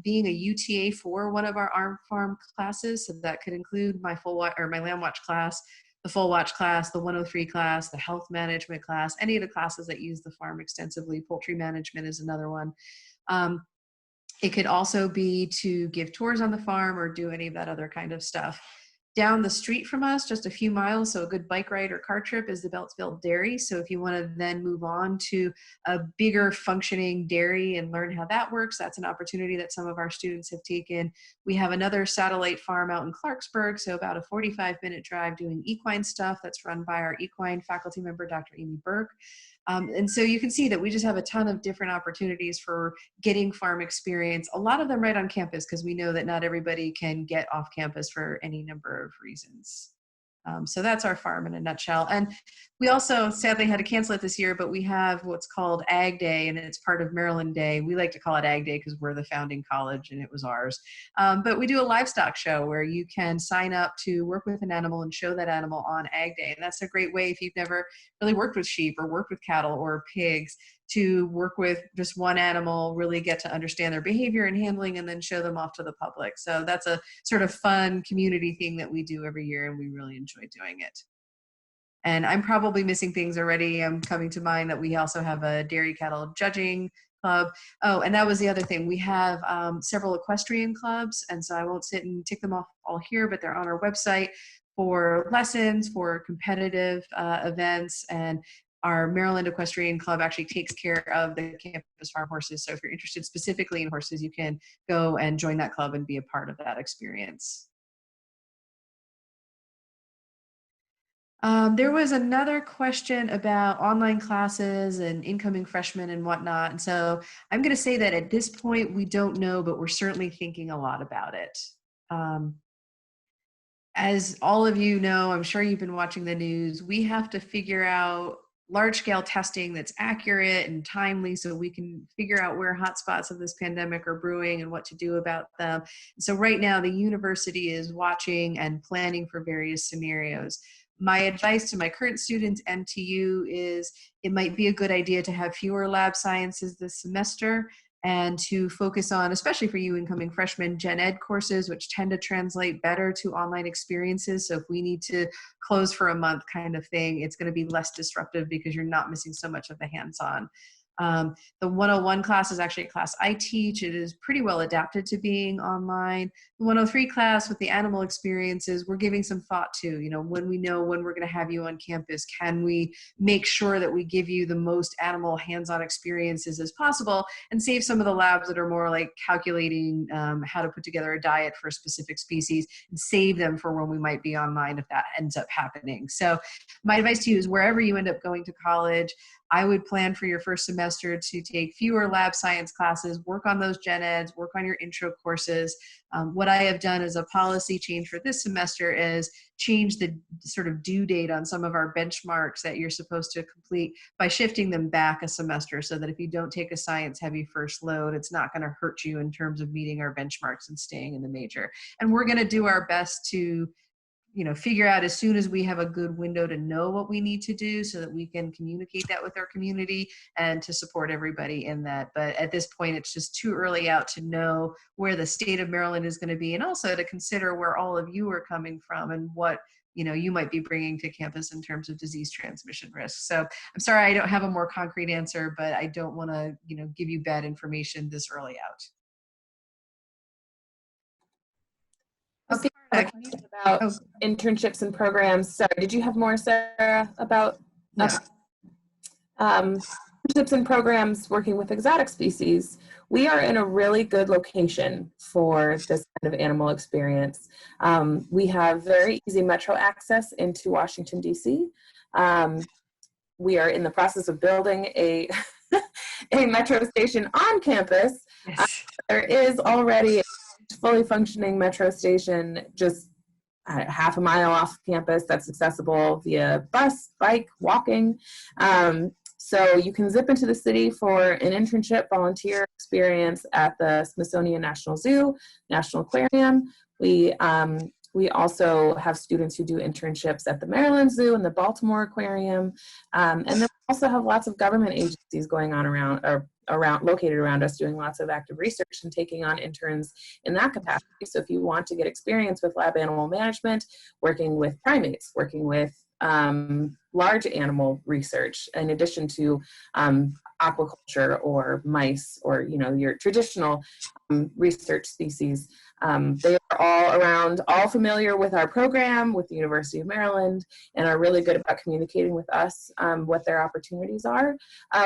being a UTA for one of our farm classes. So that could include my my Lamb Watch class, the Full Watch class, the 103 class, the health management class, any of the classes that use the farm extensively. Poultry management is another one. It could also be to give tours on the farm or do any of that other kind of stuff. Down the street from us, just a few miles, so a good bike ride or car trip, is the Beltsville Dairy. So if you want to then move on to a bigger functioning dairy and learn how that works, that's an opportunity that some of our students have taken. We have another satellite farm out in Clarksburg, so about a 45-minute drive, doing equine stuff that's run by our equine faculty member, Dr. Amy Burke. And so you can see that we just have a ton of different opportunities for getting farm experience, a lot of them right on campus, because we know that not everybody can get off campus for any number of reasons. So that's our farm in a nutshell. And we also sadly had to cancel it this year, but we have what's called Ag Day, and it's part of Maryland Day. We like to call it Ag Day because we're the founding college and it was ours. But we do a livestock show where you can sign up to work with an animal and show that animal on Ag Day. And that's a great way, if you've never really worked with sheep or worked with cattle or pigs, to work with just one animal, really get to understand their behavior and handling, and then show them off to the public. So that's a sort of fun community thing that we do every year, and we really enjoy doing it. And I'm probably missing things already. I'm coming to mind that we also have a dairy cattle judging club. Oh, and that was the other thing. We have several equestrian clubs, and so I won't sit and tick them off all here, but they're on our website for lessons, for competitive events, and our Maryland Equestrian Club actually takes care of the campus farm horses. So if you're interested specifically in horses, you can go and join that club and be a part of that experience. There was another question about online classes and incoming freshmen and whatnot. And so I'm going to say that at this point, we don't know, but we're certainly thinking a lot about it. As all of you know, I'm sure you've been watching the news, we have to figure out large-scale testing that's accurate and timely so we can figure out where hotspots of this pandemic are brewing and what to do about them. So right now, the university is watching and planning for various scenarios. My advice to my current students and to you is it might be a good idea to have fewer lab sciences this semester and to focus on, especially for you incoming freshmen, gen ed courses, which tend to translate better to online experiences. So if we need to close for a month kind of thing, it's going to be less disruptive because you're not missing so much of the hands-on. The 101 class is actually a class I teach. It is pretty well adapted to being online. The 103 class with the animal experiences, we're giving some thought to, you know, when we know when we're going to have you on campus, can we make sure that we give you the most animal hands-on experiences as possible and save some of the labs that are more like calculating how to put together a diet for a specific species and save them for when we might be online if that ends up happening. So my advice to you is wherever you end up going to college, I would plan for your first semester to take fewer lab science classes, work on those gen eds, work on your intro courses. What I have done as a policy change for this semester is change the sort of due date on some of our benchmarks that you're supposed to complete by shifting them back a semester so that if you don't take a science heavy first load, it's not going to hurt you in terms of meeting our benchmarks and staying in the major. And we're going to do our best to figure out as soon as we have a good window to know what we need to do so that we can communicate that with our community and to support everybody in that. But at this point, it's just too early out to know where the state of Maryland is going to be and also to consider where all of you are coming from and what you might be bringing to campus in terms of disease transmission risk. So I'm sorry I don't have a more concrete answer, but I don't want to give you bad information this early out. Okay. About internships and programs. Sorry, did you have more, Sarah, about internships and programs working with exotic species? We are in a really good location for this kind of animal experience. We have very easy metro access into Washington, D.C. We are in the process of building a metro station on campus. Yes. There is already a fully functioning metro station just half a mile off campus that's accessible via bus, bike, walking. So you can zip into the city for an internship volunteer experience at the Smithsonian National Zoo, National Aquarium. We also have students who do internships at the Maryland Zoo and the Baltimore Aquarium. And then we also have lots of government agencies going on located around us, doing lots of active research and taking on interns in that capacity. So if you want to get experience with lab animal management, working with primates, working with large animal research, in addition to aquaculture or mice or your traditional research species, they are all around, all familiar with our program with the University of Maryland, and are really good about communicating with us what their opportunities are.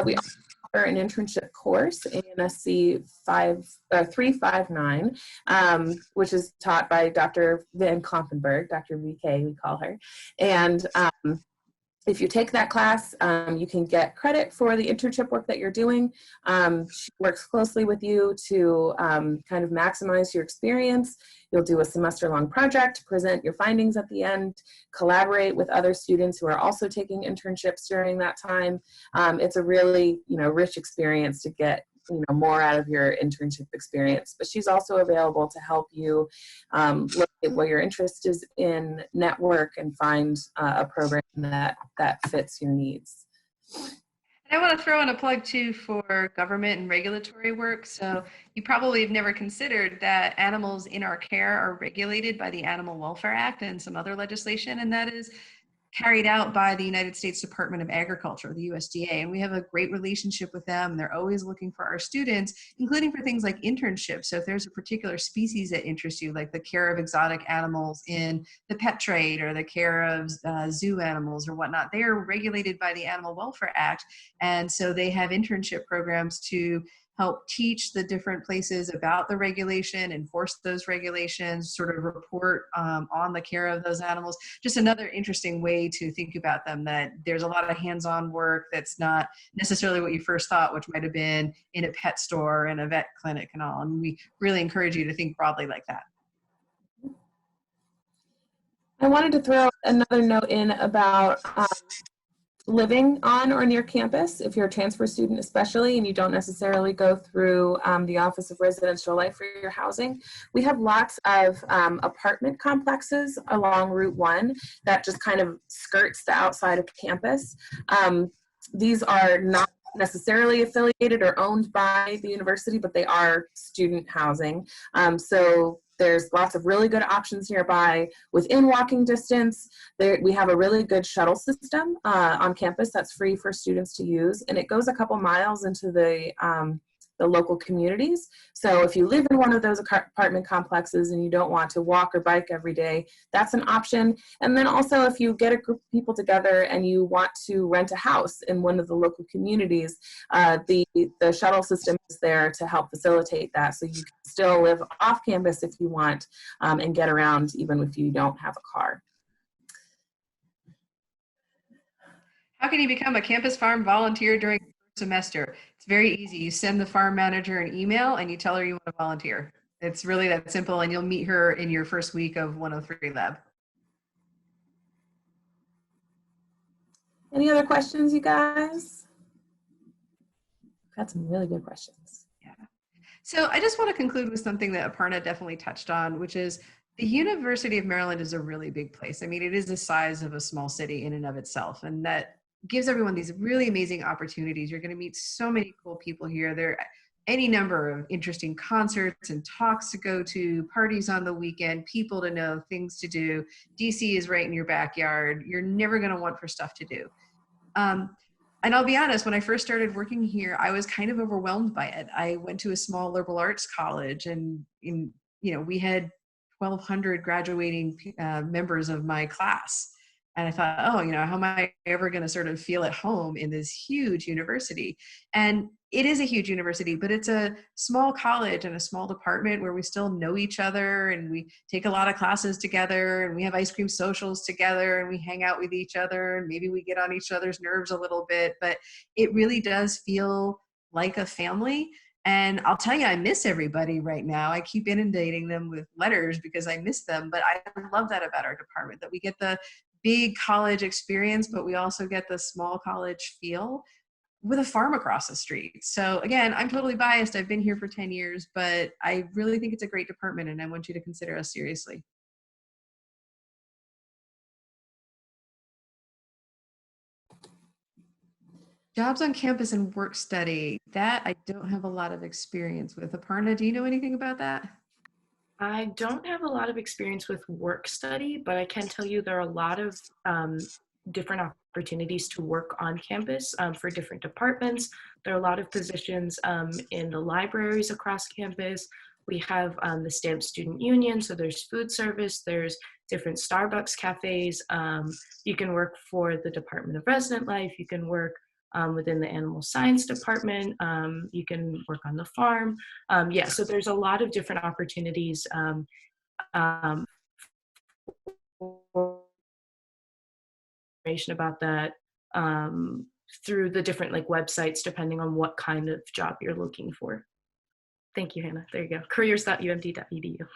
We also offer an internship course, ANSC 359, which is taught by Dr. Van Kloppenberg, Dr. VK, we call her. And if you take that class, you can get credit for the internship work that you're doing. She works closely with you to kind of maximize your experience. You'll do a semester-long project, present your findings at the end, collaborate with other students who are also taking internships during that time. It's a really, rich experience to get more out of your internship experience. But she's also available to help you look at what your interest is in, network, and find a program that fits your needs. And I want to throw in a plug too for government and regulatory work. So you probably have never considered that animals in our care are regulated by the Animal Welfare Act and some other legislation, and that is carried out by the United States Department of Agriculture, the USDA, and we have a great relationship with them. They're always looking for our students, including for things like internships. So if there's a particular species that interests you, like the care of exotic animals in the pet trade or the care of zoo animals or whatnot, they are regulated by the Animal Welfare Act. And so they have internship programs to help teach the different places about the regulation, enforce those regulations, sort of report on the care of those animals. Just another interesting way to think about them, that there's a lot of hands-on work that's not necessarily what you first thought, which might have been in a pet store and a vet clinic and all. And we really encourage you to think broadly like that. I wanted to throw another note in about living on or near campus, if you're a transfer student especially, and you don't necessarily go through the Office of Residential Life for your housing. We have lots of apartment complexes along Route 1 that just kind of skirts the outside of campus. These are not necessarily affiliated or owned by the university, but they are student housing. So There's lots of really good options nearby within walking distance. We have a really good shuttle system on campus that's free for students to use, and it goes a couple miles into the local communities. So if you live in one of those apartment complexes and you don't want to walk or bike every day, that's an option. And then also if you get a group of people together and you want to rent a house in one of the local communities, the shuttle system is there to help facilitate that. So you can still live off campus if you want and get around even if you don't have a car. How can you become a campus farm volunteer during the first semester? It's very easy. You send the farm manager an email and you tell her you want to volunteer. It's really that simple, and you'll meet her in your first week of 103 Lab. Any other questions, you guys? Got some really good questions. Yeah. So I just want to conclude with something that Aparna definitely touched on, which is the University of Maryland is a really big place. I mean, it is the size of a small city in and of itself, and that gives everyone these really amazing opportunities. You're going to meet so many cool people here. There are any number of interesting concerts and talks to go to, parties on the weekend, people to know, things to do. DC is right in your backyard. You're never going to want for stuff to do. And I'll be honest, when I first started working here, I was kind of overwhelmed by it. I went to a small liberal arts college, and we had 1,200 graduating members of my class. And I thought, oh, how am I ever going to sort of feel at home in this huge university? And it is a huge university, but it's a small college and a small department where we still know each other, and we take a lot of classes together, and we have ice cream socials together, and we hang out with each other, and maybe we get on each other's nerves a little bit, but it really does feel like a family. And I'll tell you, I miss everybody right now. I keep inundating them with letters because I miss them, but I love that about our department, that we get the big college experience, but we also get the small college feel with a farm across the street. So again, I'm totally biased. I've been here for 10 years, but I really think it's a great department, and I want you to consider us seriously. Jobs on campus and work study, that I don't have a lot of experience with. Aparna, do you know anything about that? I don't have a lot of experience with work study, but I can tell you there are a lot of different opportunities to work on campus for different departments. There are a lot of positions in the libraries across campus. We have the Stamp Student Union, so there's food service, there's different Starbucks cafes. You can work for the Department of Resident Life, you can work within the animal science department, you can work on the farm. Yeah, so there's a lot of different opportunities information about that through the different websites, depending on what kind of job you're looking for. Thank you, Hannah. There you go. careers.umd.edu.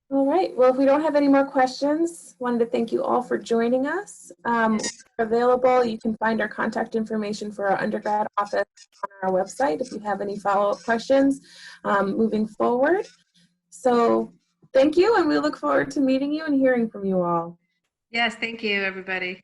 All right, well, if we don't have any more questions, wanted to thank you all for joining us. We're available. You can find our contact information for our undergrad office on our website if you have any follow-up questions moving forward. So thank you, and we look forward to meeting you and hearing from you all. Yes, thank you, everybody.